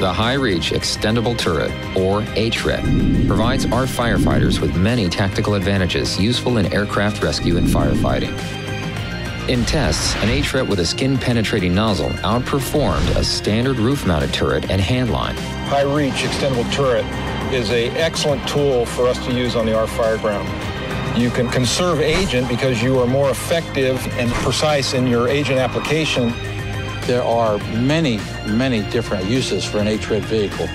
The High-Reach Extendable Turret, or HRET, provides ARFF firefighters with many tactical advantages useful in aircraft rescue and firefighting. In tests, an HRET with a skin-penetrating nozzle outperformed a standard roof-mounted turret and handline. High-Reach Extendable Turret is an excellent tool for us to use on the ARFF fireground. You can conserve agent because you are more effective and precise in your agent application. There are many different uses for an HRET vehicle.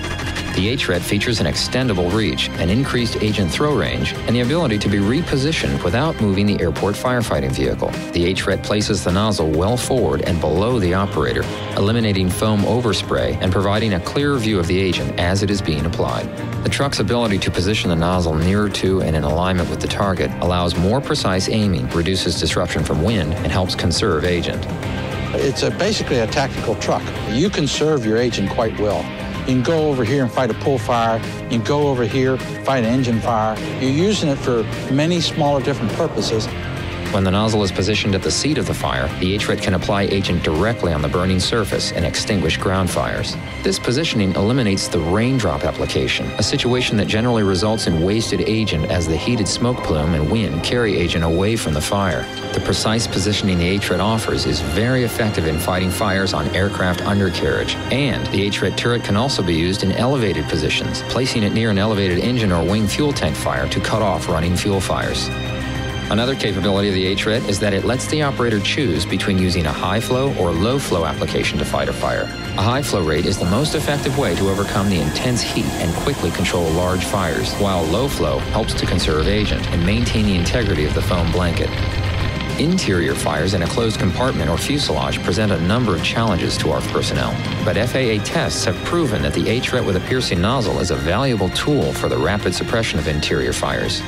The HRET features an extendable reach, an increased agent throw range, and the ability to be repositioned without moving the airport firefighting vehicle. The HRET places the nozzle well forward and below the operator, eliminating foam overspray and providing a clearer view of the agent as it is being applied. The truck's ability to position the nozzle nearer to and in alignment with the target allows more precise aiming, reduces disruption from wind, and helps conserve agent. It's basically a tactical truck. You can serve your agent quite well. You can go over here and fight a pull fire. You can go over here, fight an engine fire. You're using it for many smaller different purposes. When the nozzle is positioned at the seat of the fire, the HRET can apply agent directly on the burning surface and extinguish ground fires. This positioning eliminates the raindrop application, a situation that generally results in wasted agent as the heated smoke plume and wind carry agent away from the fire. The precise positioning the HRET offers is very effective in fighting fires on aircraft undercarriage, and the HRET turret can also be used in elevated positions, placing it near an elevated engine or wing fuel tank fire to cut off running fuel fires. Another capability of the HRET is that it lets the operator choose between using a high-flow or low-flow application to fight a fire. A high-flow rate is the most effective way to overcome the intense heat and quickly control large fires, while low-flow helps to conserve agent and maintain the integrity of the foam blanket. Interior fires in a closed compartment or fuselage present a number of challenges to ARFF personnel, but FAA tests have proven that the HRET with a piercing nozzle is a valuable tool for the rapid suppression of interior fires.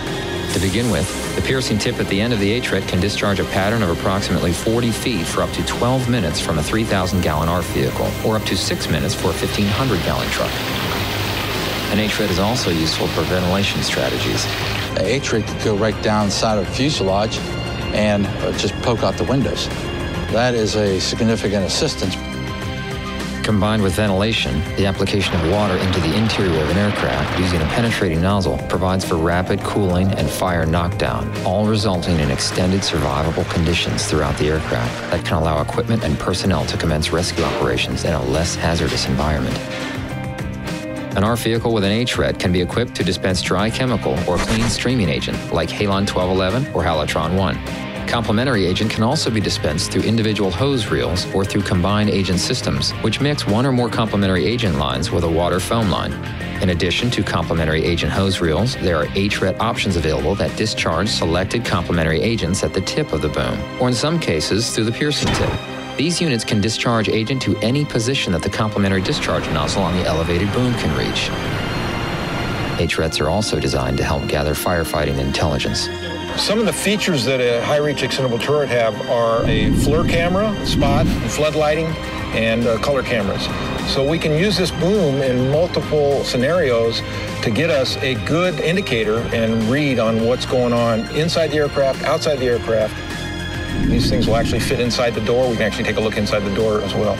To begin with, the piercing tip at the end of the HRET can discharge a pattern of approximately 40 feet for up to 12 minutes from a 3,000-gallon ARFF vehicle, or up to 6 minutes for a 1,500-gallon truck. An HRET is also useful for ventilation strategies. A HRET could go right down the side of the fuselage and just poke out the windows. That is a significant assistance. Combined with ventilation, the application of water into the interior of an aircraft using a penetrating nozzle provides for rapid cooling and fire knockdown, all resulting in extended survivable conditions throughout the aircraft that can allow equipment and personnel to commence rescue operations in a less hazardous environment. An ARFF vehicle with an HRET can be equipped to dispense dry chemical or clean streaming agent like Halon 1211 or Halotron 1. Complementary agent can also be dispensed through individual hose reels or through combined agent systems, which mix one or more complementary agent lines with a water foam line. In addition to complementary agent hose reels, there are HRET options available that discharge selected complementary agents at the tip of the boom, or in some cases through the piercing tip. These units can discharge agent to any position that the complementary discharge nozzle on the elevated boom can reach. HRETs are also designed to help gather firefighting intelligence. Some of the features that a high-reach extendable turret have are a FLIR camera, spot, and flood lighting, and color cameras. So we can use this boom in multiple scenarios to get us a good indicator and read on what's going on inside the aircraft, outside the aircraft. These things will actually fit inside the door. We can actually take a look inside the door as well.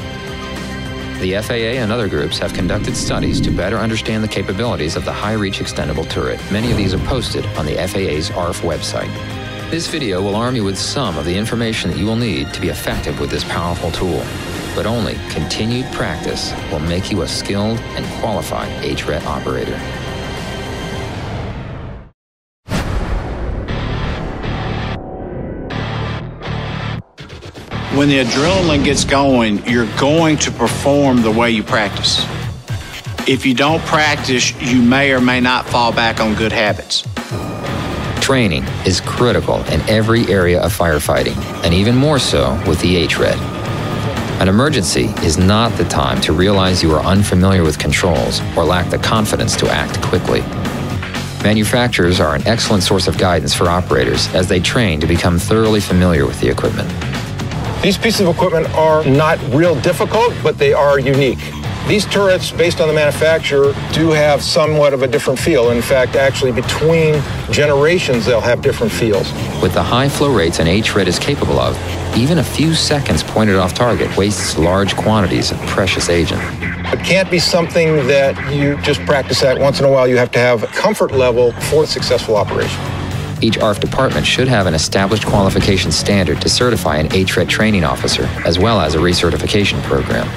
The FAA and other groups have conducted studies to better understand the capabilities of the high-reach extendable turret. Many of these are posted on the FAA's ARFF website. This video will arm you with some of the information that you will need to be effective with this powerful tool. But only continued practice will make you a skilled and qualified HRET operator. When the adrenaline gets going, you're going to perform the way you practice. If you don't practice, you may or may not fall back on good habits. Training is critical in every area of firefighting, and even more so with the HRET. An emergency is not the time to realize you are unfamiliar with controls or lack the confidence to act quickly. Manufacturers are an excellent source of guidance for operators as they train to become thoroughly familiar with the equipment. These pieces of equipment are not real difficult, but they are unique. These turrets, based on the manufacturer, do have somewhat of a different feel. In fact, actually between generations, they'll have different feels. With the high flow rates an HRET is capable of, Even a few seconds pointed off target wastes large quantities of precious agent. It can't be something that you just practice at once in a while. You have to have a comfort level for successful operation. Each ARFF department should have an established qualification standard to certify an HRET training officer, as well as a recertification program.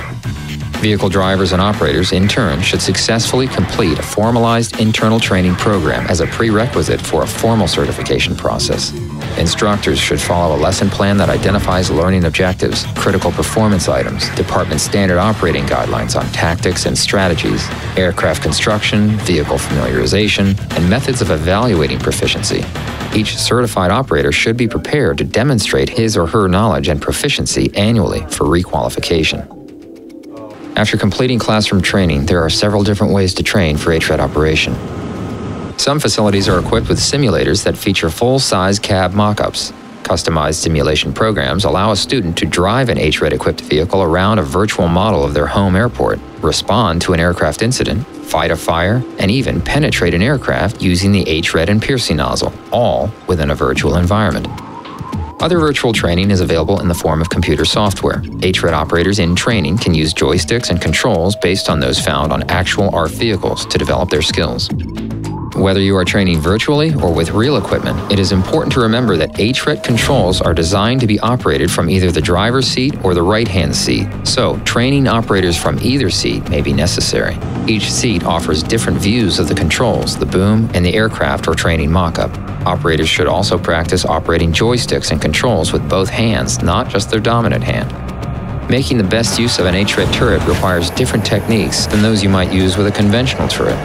Vehicle drivers and operators, in turn, should successfully complete a formalized internal training program as a prerequisite for a formal certification process. Instructors should follow a lesson plan that identifies learning objectives, critical performance items, department standard operating guidelines on tactics and strategies, aircraft construction, vehicle familiarization, and methods of evaluating proficiency. Each certified operator should be prepared to demonstrate his or her knowledge and proficiency annually for requalification. After completing classroom training, there are several different ways to train for HRET operation. Some facilities are equipped with simulators that feature full-size cab mock-ups. Customized simulation programs allow a student to drive an HRET-equipped vehicle around a virtual model of their home airport, respond to an aircraft incident, fight a fire, and even penetrate an aircraft using the HRET and piercing nozzle, all within a virtual environment. Other virtual training is available in the form of computer software. HRET operators in training can use joysticks and controls based on those found on actual ARFF vehicles to develop their skills. Whether you are training virtually or with real equipment, it is important to remember that HRET controls are designed to be operated from either the driver's seat or the right-hand seat, so training operators from either seat may be necessary. Each seat offers different views of the controls, the boom, and the aircraft or training mock-up. Operators should also practice operating joysticks and controls with both hands, not just their dominant hand. Making the best use of an HRET turret requires different techniques than those you might use with a conventional turret.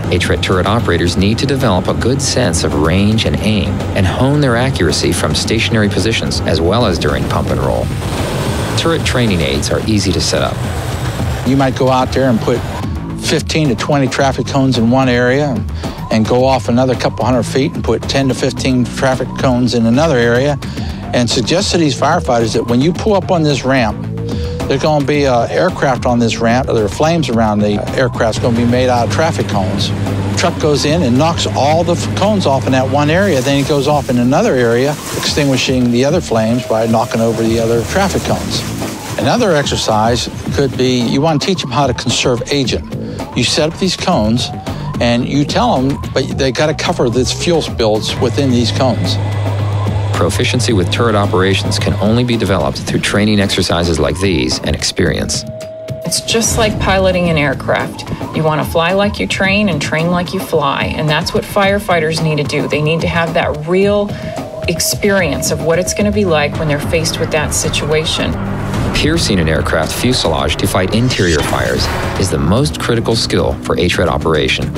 HRET turret operators need to develop a good sense of range and aim and hone their accuracy from stationary positions as well as during pump and roll. Turret training aids are easy to set up. You might go out there and put 15 to 20 traffic cones in one area and go off another couple hundred feet and put 10 to 15 traffic cones in another area, and suggest to these firefighters that when you pull up on this ramp, there's going to be an aircraft on this ramp, or there are flames around the aircraft. It's going to be made out of traffic cones. The truck goes in and knocks all the cones off in that one area, then it goes off in another area, extinguishing the other flames by knocking over the other traffic cones. Another exercise could be, you want to teach them how to conserve agent. You set up these cones and you tell them, but they got to cover this fuel spills within these cones. Proficiency with turret operations can only be developed through training exercises like these and experience. It's just like piloting an aircraft. You want to fly like you train and train like you fly, and that's what firefighters need to do. They need to have that real experience of what it's going to be like when they're faced with that situation. Piercing an aircraft fuselage to fight interior fires is the most critical skill for HRET operation.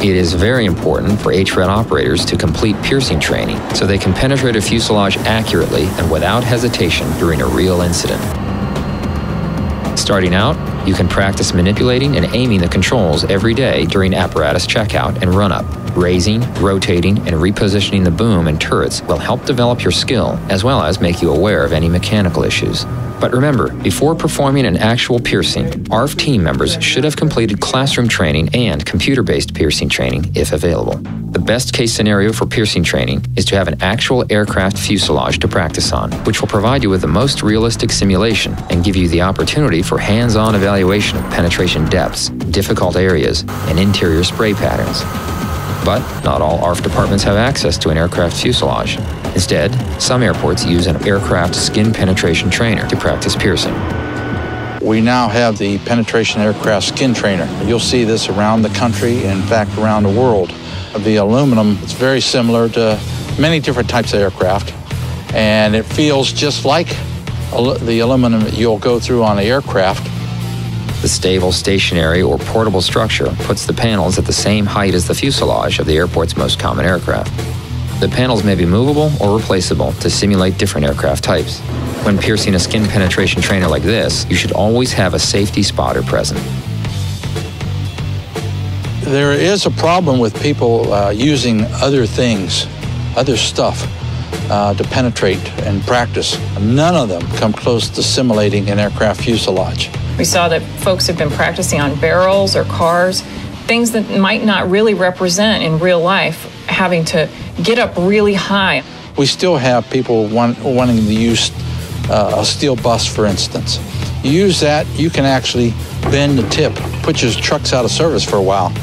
It is very important for HRET operators to complete piercing training so they can penetrate a fuselage accurately and without hesitation during a real incident. Starting out, you can practice manipulating and aiming the controls every day during apparatus checkout and run-up. Raising, rotating, and repositioning the boom and turrets will help develop your skill as well as make you aware of any mechanical issues. But remember, before performing an actual piercing, ARFF team members should have completed classroom training and computer-based piercing training if available. The best case scenario for piercing training is to have an actual aircraft fuselage to practice on, which will provide you with the most realistic simulation and give you the opportunity for hands-on evaluation of penetration depths, difficult areas, and interior spray patterns. But not all ARFF departments have access to an aircraft fuselage. Instead, some airports use an aircraft skin penetration trainer to practice piercing. We now have the penetration aircraft skin trainer. You'll see this around the country, in fact around the world. The aluminum is very similar to many different types of aircraft, and it feels just like the aluminum that you'll go through on an aircraft. The stable, stationary, or portable structure puts the panels at the same height as the fuselage of the airport's most common aircraft. The panels may be movable or replaceable to simulate different aircraft types. When piercing a skin penetration trainer like this, you should always have a safety spotter present. There is a problem with people using other things, other stuff, to penetrate and practice. None of them come close to simulating an aircraft fuselage. We saw that folks have been practicing on barrels or cars, things that might not really represent in real life, having to get up really high. We still have people wanting to use a steel bus, for instance. You use that, you can actually bend the tip, put your trucks out of service for a while.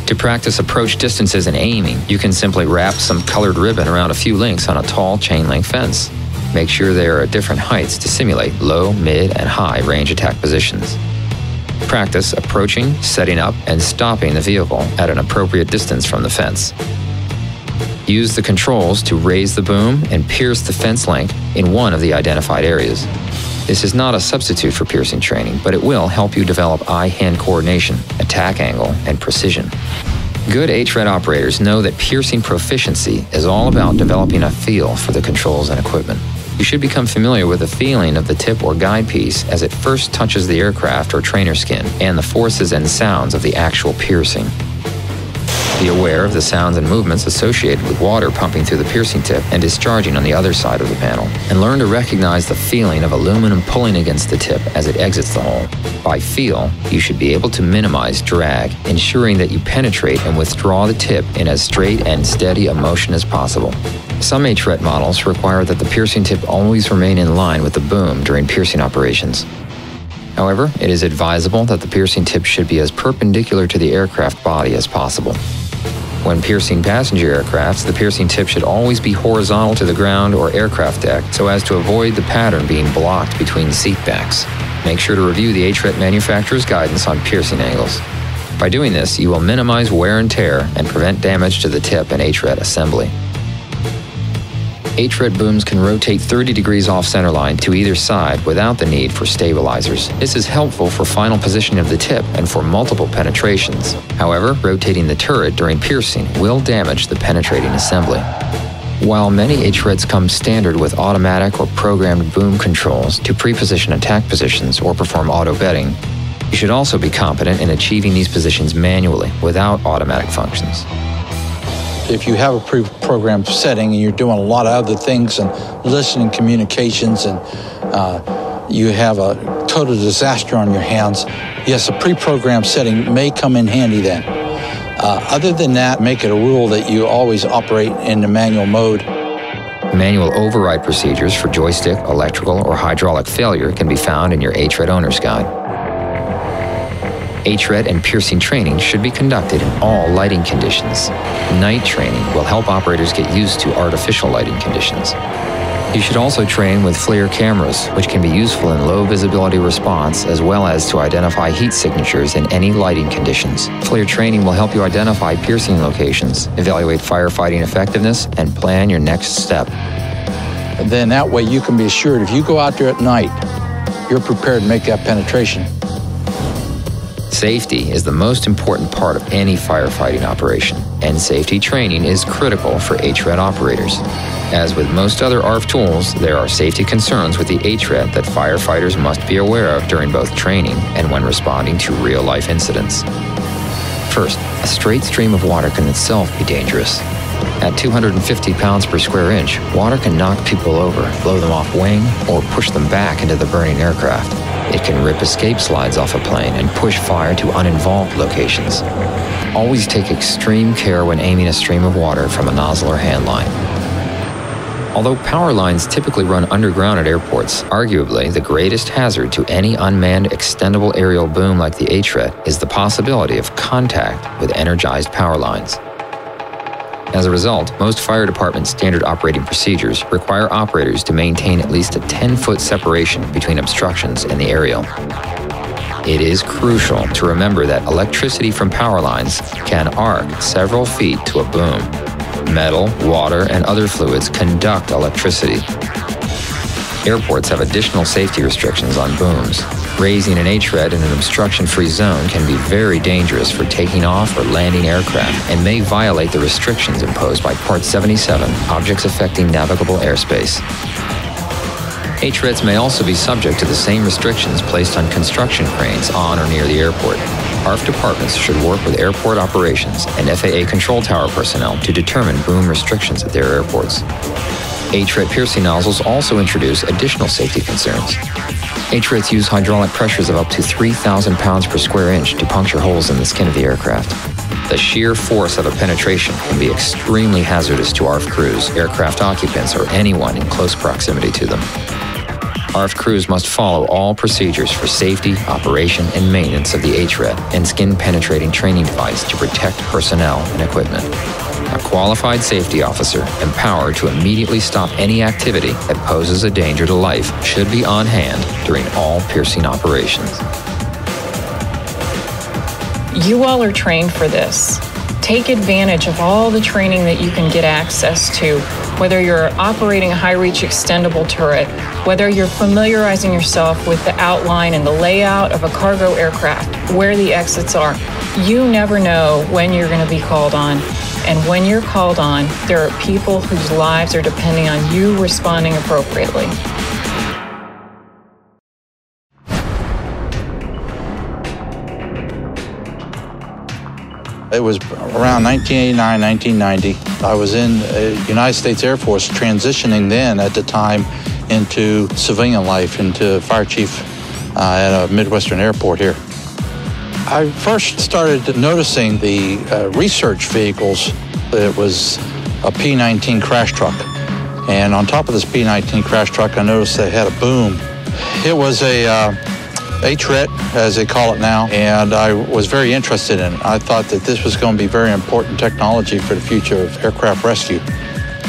To practice approach distances and aiming, you can simply wrap some colored ribbon around a few links on a tall chain-link fence. Make sure they are at different heights to simulate low, mid, and high range attack positions. Practice approaching, setting up, and stopping the vehicle at an appropriate distance from the fence. Use the controls to raise the boom and pierce the fence link in one of the identified areas. This is not a substitute for piercing training, but it will help you develop eye-hand coordination, attack angle, and precision. Good HRET operators know that piercing proficiency is all about developing a feel for the controls and equipment. You should become familiar with the feeling of the tip or guide piece as it first touches the aircraft or trainer skin, and the forces and sounds of the actual piercing. Be aware of the sounds and movements associated with water pumping through the piercing tip and discharging on the other side of the panel, and learn to recognize the feeling of aluminum pulling against the tip as it exits the hole. By feel, you should be able to minimize drag, ensuring that you penetrate and withdraw the tip in as straight and steady a motion as possible. Some HRET models require that the piercing tip always remain in line with the boom during piercing operations. However, it is advisable that the piercing tip should be as perpendicular to the aircraft body as possible. When piercing passenger aircrafts, the piercing tip should always be horizontal to the ground or aircraft deck so as to avoid the pattern being blocked between seat backs. Make sure to review the HRET manufacturer's guidance on piercing angles. By doing this, you will minimize wear and tear and prevent damage to the tip and HRET assembly. HRET booms can rotate 30 degrees off centerline to either side without the need for stabilizers. This is helpful for final positioning of the tip and for multiple penetrations. However, rotating the turret during piercing will damage the penetrating assembly. While many HRETs come standard with automatic or programmed boom controls to pre-position attack positions or perform auto bedding, you should also be competent in achieving these positions manually without automatic functions. If you have a pre-programmed setting and you're doing a lot of other things and listening communications and you have a total disaster on your hands, yes, a pre-programmed setting may come in handy then. Other than that, make it a rule that you always operate in the manual mode. Manual override procedures for joystick, electrical, or hydraulic failure can be found in your HRET Owner's Guide. HRET and piercing training should be conducted in all lighting conditions. Night training will help operators get used to artificial lighting conditions. You should also train with FLIR cameras, which can be useful in low visibility response as well as to identify heat signatures in any lighting conditions. FLIR training will help you identify piercing locations, evaluate firefighting effectiveness, and plan your next step. And then that way you can be assured if you go out there at night, you're prepared to make that penetration. Safety is the most important part of any firefighting operation, and safety training is critical for HRET operators. As with most other ARFF tools, there are safety concerns with the HRET that firefighters must be aware of during both training and when responding to real-life incidents. First, a straight stream of water can itself be dangerous. At 250 pounds per square inch, water can knock people over, blow them off wing, or push them back into the burning aircraft. It can rip escape slides off a plane and push fire to uninvolved locations. Always take extreme care when aiming a stream of water from a nozzle or hand line. Although power lines typically run underground at airports, arguably the greatest hazard to any unmanned extendable aerial boom like the HRET is the possibility of contact with energized power lines. As a result, most fire department standard operating procedures require operators to maintain at least a 10-foot separation between obstructions and the aerial. It is crucial to remember that electricity from power lines can arc several feet to a boom. Metal, water, and other fluids conduct electricity. Airports have additional safety restrictions on booms. Raising an HRET in an obstruction-free zone can be very dangerous for taking off or landing aircraft and may violate the restrictions imposed by Part 77, Objects Affecting Navigable Airspace. HRETs may also be subject to the same restrictions placed on construction cranes on or near the airport. ARFF departments should work with airport operations and FAA control tower personnel to determine boom restrictions at their airports. HRET piercing nozzles also introduce additional safety concerns. HRETs use hydraulic pressures of up to 3,000 pounds per square inch to puncture holes in the skin of the aircraft. The sheer force of a penetration can be extremely hazardous to ARFF crews, aircraft occupants, or anyone in close proximity to them. ARFF crews must follow all procedures for safety, operation, and maintenance of the HRET and skin-penetrating training device to protect personnel and equipment. A qualified safety officer, empowered to immediately stop any activity that poses a danger to life, should be on hand during all piercing operations. You all are trained for this. Take advantage of all the training that you can get access to, whether you're operating a high-reach extendable turret, whether you're familiarizing yourself with the outline and the layout of a cargo aircraft, where the exits are. You never know when you're going to be called on. And when you're called on, there are people whose lives are depending on you responding appropriately. It was around 1989, 1990. I was in the United States Air Force, transitioning then at the time into civilian life, into fire chief at a Midwestern airport here. I first started noticing the research vehicles. It was a P-19 crash truck. And on top of this P-19 crash truck, I noticed they had a boom. It was a HRET, as they call it now, and I was very interested in it. I thought that this was going to be very important technology for the future of aircraft rescue.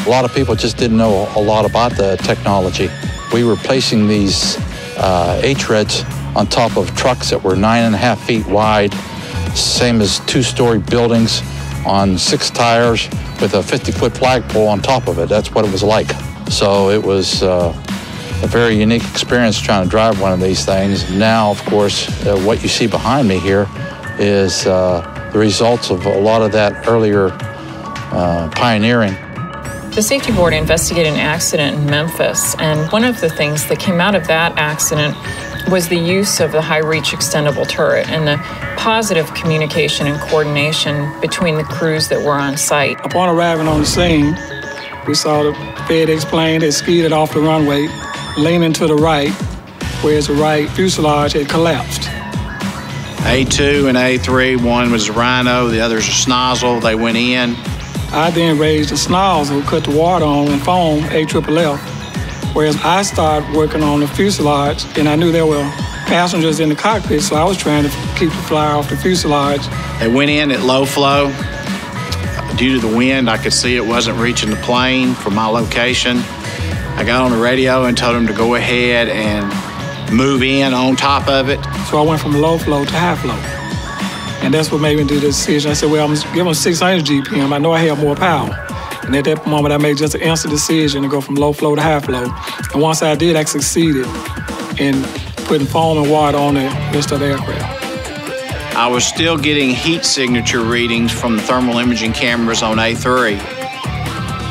A lot of people just didn't know a lot about the technology. We were placing these HRETs on top of trucks that were 9.5 feet wide, same as two-story buildings, on 6 tires with a 50-foot flagpole on top of it. That's what it was like. So it was a very unique experience trying to drive one of these things. Now, of course, what you see behind me here is the results of a lot of that earlier pioneering. The Safety Board investigated an accident in Memphis, and one of the things that came out of that accident was the use of the high-reach extendable turret and the positive communication and coordination between the crews that were on site. Upon arriving on the scene, we saw the FedEx plane that skidded off the runway, leaning to the right, whereas the right fuselage had collapsed. A2 and A3, one was a Rhino, the other's a Nozzle. They went in. I then raised the Nozzle, cut the water on, and foam ARFF, whereas I started working on the fuselage, and I knew there were passengers in the cockpit, so I was trying to keep the flyer off the fuselage. They went in at low flow. Due to the wind, I could see it wasn't reaching the plane from my location. I got on the radio and told them to go ahead and move in on top of it. So I went from low flow to high flow. And that's what made me do the decision. I said, well, I'm going to give them 600 GPM. I know I have more power. And at that moment, I made just an instant decision to go from low flow to high flow. And once I did, I succeeded in putting foam and water on the rest of the aircraft. I was still getting heat signature readings from the thermal imaging cameras on A3.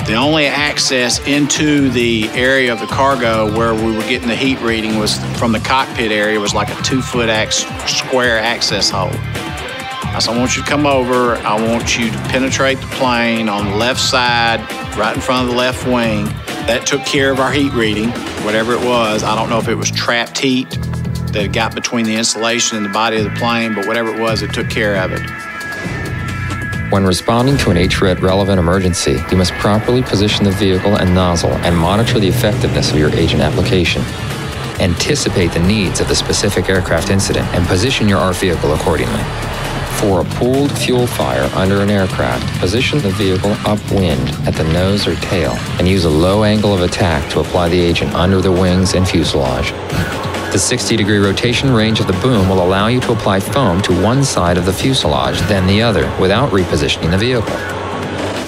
The only access into the area of the cargo where we were getting the heat reading was from the cockpit area. It was like a 2-foot square access hole. I said, I want you to come over. I want you to penetrate the plane on the left side, right in front of the left wing. That took care of our heat reading, whatever it was. I don't know if it was trapped heat that got between the insulation and the body of the plane, but whatever it was, it took care of it. When responding to an HRET relevant emergency, you must properly position the vehicle and nozzle and monitor the effectiveness of your agent application. Anticipate the needs of the specific aircraft incident and position your ARFF vehicle accordingly. For a pooled fuel fire under an aircraft, position the vehicle upwind at the nose or tail and use a low angle of attack to apply the agent under the wings and fuselage. The 60-degree rotation range of the boom will allow you to apply foam to one side of the fuselage, then the other, without repositioning the vehicle.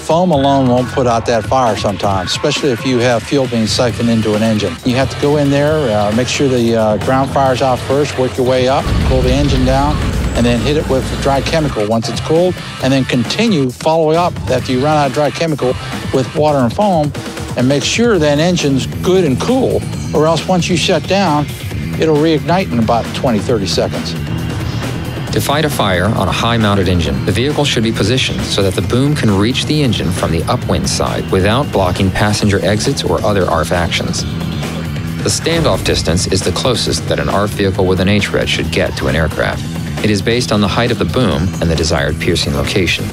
Foam alone won't put out that fire sometimes, especially if you have fuel being siphoned into an engine. You have to go in there, make sure the ground fire's out first, work your way up, cool the engine down, and then hit it with dry chemical once it's cooled, and then continue following up after you run out of dry chemical with water and foam, and make sure that engine's good and cool, or else once you shut down, it'll reignite in about 20-30 seconds. To fight a fire on a high-mounted engine, the vehicle should be positioned so that the boom can reach the engine from the upwind side without blocking passenger exits or other ARFF actions. The standoff distance is the closest that an ARFF vehicle with an HRET should get to an aircraft. It is based on the height of the boom and the desired piercing location.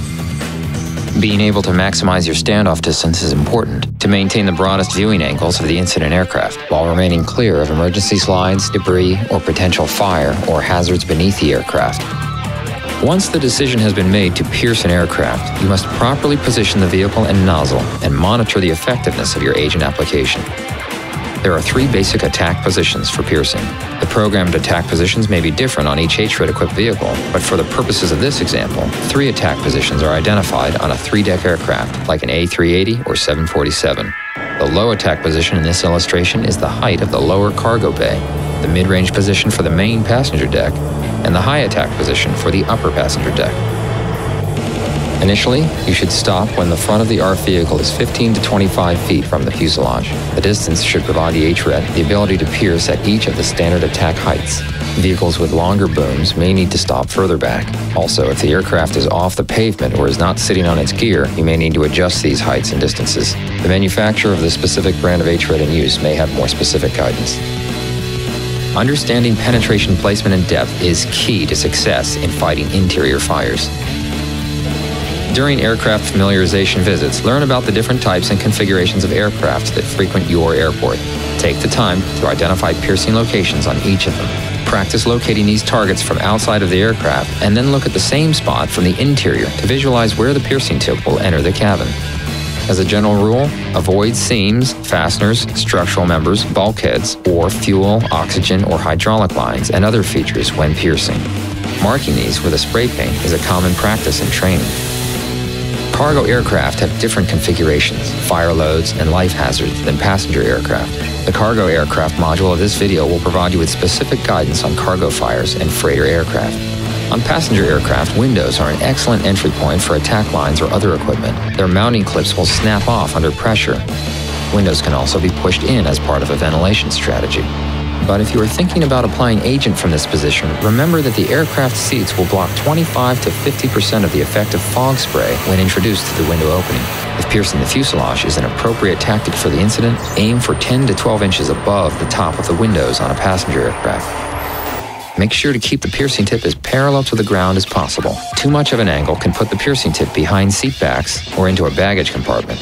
Being able to maximize your standoff distance is important to maintain the broadest viewing angles of the incident aircraft while remaining clear of emergency slides, debris, or potential fire or hazards beneath the aircraft. Once the decision has been made to pierce an aircraft, you must properly position the vehicle and nozzle and monitor the effectiveness of your agent application. There are 3 basic attack positions for piercing. The programmed attack positions may be different on each HRET-equipped vehicle, but for the purposes of this example, 3 attack positions are identified on a 3-deck aircraft, like an A380 or 747. The low attack position in this illustration is the height of the lower cargo bay, the mid-range position for the main passenger deck, and the high attack position for the upper passenger deck. Initially, you should stop when the front of the ARFF vehicle is 15 to 25 feet from the fuselage. The distance should provide the HRET the ability to pierce at each of the standard attack heights. Vehicles with longer booms may need to stop further back. Also, if the aircraft is off the pavement or is not sitting on its gear, you may need to adjust these heights and distances. The manufacturer of the specific brand of HRET in use may have more specific guidance. Understanding penetration placement and depth is key to success in fighting interior fires. During aircraft familiarization visits, learn about the different types and configurations of aircraft that frequent your airport. Take the time to identify piercing locations on each of them. Practice locating these targets from outside of the aircraft, and then look at the same spot from the interior to visualize where the piercing tip will enter the cabin. As a general rule, avoid seams, fasteners, structural members, bulkheads, or fuel, oxygen, or hydraulic lines and other features when piercing. Marking these with a spray paint is a common practice in training. Cargo aircraft have different configurations, fire loads, and life hazards than passenger aircraft. The cargo aircraft module of this video will provide you with specific guidance on cargo fires and freighter aircraft. On passenger aircraft, windows are an excellent entry point for attack lines or other equipment. Their mounting clips will snap off under pressure. Windows can also be pushed in as part of a ventilation strategy. But if you are thinking about applying agent from this position, remember that the aircraft seats will block 25 to 50% of the effective fog spray when introduced to the window opening. If piercing the fuselage is an appropriate tactic for the incident, aim for 10 to 12 inches above the top of the windows on a passenger aircraft. Make sure to keep the piercing tip as parallel to the ground as possible. Too much of an angle can put the piercing tip behind seat backs or into a baggage compartment.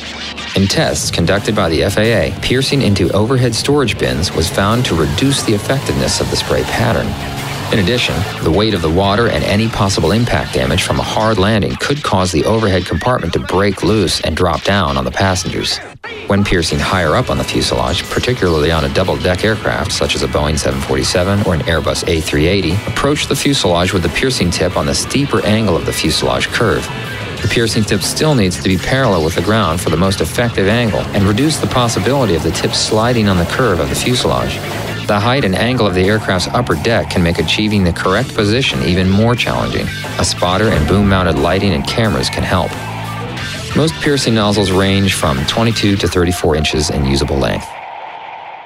In tests conducted by the FAA, piercing into overhead storage bins was found to reduce the effectiveness of the spray pattern. In addition, the weight of the water and any possible impact damage from a hard landing could cause the overhead compartment to break loose and drop down on the passengers. When piercing higher up on the fuselage, particularly on a double-deck aircraft such as a Boeing 747 or an Airbus A380, approach the fuselage with the piercing tip on the steeper angle of the fuselage curve. The piercing tip still needs to be parallel with the ground for the most effective angle and reduce the possibility of the tip sliding on the curve of the fuselage. The height and angle of the aircraft's upper deck can make achieving the correct position even more challenging. A spotter and boom-mounted lighting and cameras can help. Most piercing nozzles range from 22 to 34 inches in usable length.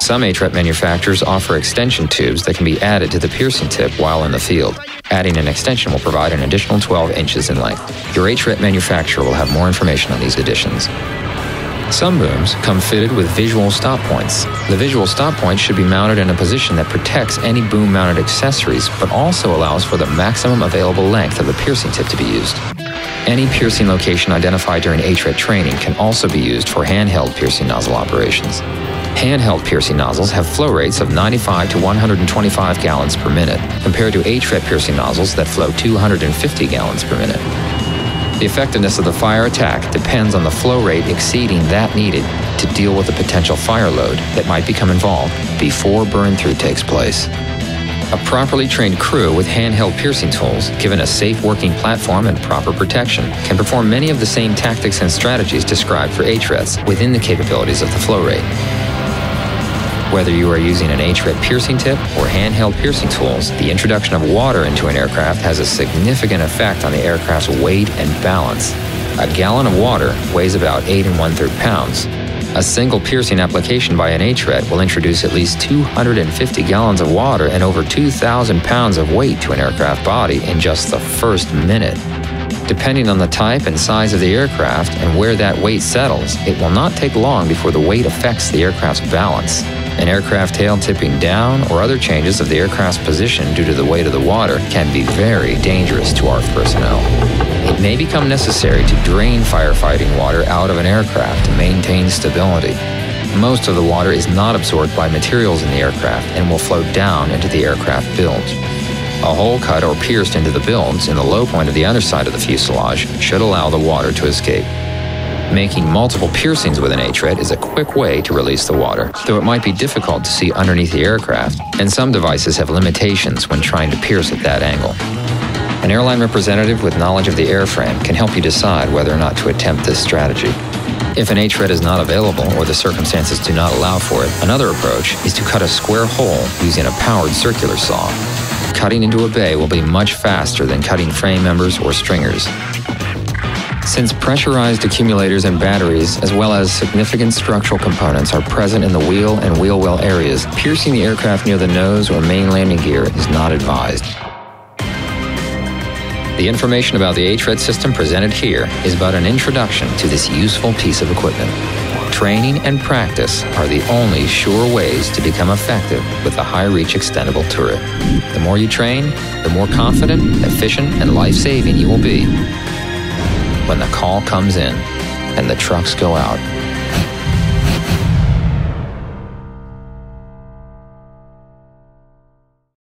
Some HRET manufacturers offer extension tubes that can be added to the piercing tip while in the field. Adding an extension will provide an additional 12 inches in length. Your HRET manufacturer will have more information on these additions. Some booms come fitted with visual stop points. The visual stop point should be mounted in a position that protects any boom-mounted accessories, but also allows for the maximum available length of the piercing tip to be used. Any piercing location identified during HRET training can also be used for handheld piercing nozzle operations. Handheld piercing nozzles have flow rates of 95 to 125 gallons per minute, compared to HRET piercing nozzles that flow 250 gallons per minute. The effectiveness of the fire attack depends on the flow rate exceeding that needed to deal with the potential fire load that might become involved before burn-through takes place. A properly trained crew with handheld piercing tools, given a safe working platform and proper protection, can perform many of the same tactics and strategies described for HRETs within the capabilities of the flow rate. Whether you are using an HRET piercing tip or handheld piercing tools, the introduction of water into an aircraft has a significant effect on the aircraft's weight and balance. A gallon of water weighs about 8 1/3 pounds. A single piercing application by an HRET will introduce at least 250 gallons of water and over 2,000 pounds of weight to an aircraft body in just the first minute. Depending on the type and size of the aircraft and where that weight settles, it will not take long before the weight affects the aircraft's balance. An aircraft tail tipping down or other changes of the aircraft's position due to the weight of the water can be very dangerous to ARFF personnel. In It may become necessary to drain firefighting water out of an aircraft to maintain stability. Most of the water is not absorbed by materials in the aircraft and will flow down into the aircraft bilge. A hole cut or pierced into the bilge in the low point of the underside of the fuselage should allow the water to escape. Making multiple piercings with an HRET is a quick way to release the water, though it might be difficult to see underneath the aircraft, and some devices have limitations when trying to pierce at that angle. An airline representative with knowledge of the airframe can help you decide whether or not to attempt this strategy. If an HRET is not available or the circumstances do not allow for it, another approach is to cut a square hole using a powered circular saw. Cutting into a bay will be much faster than cutting frame members or stringers. Since pressurized accumulators and batteries, as well as significant structural components, are present in the wheel and wheel well areas, piercing the aircraft near the nose or main landing gear is not advised. The information about the HRET system presented here is but an introduction to this useful piece of equipment. Training and practice are the only sure ways to become effective with the high-reach extendable turret. The more you train, the more confident, efficient, and life-saving you will be when the call comes in and the trucks go out.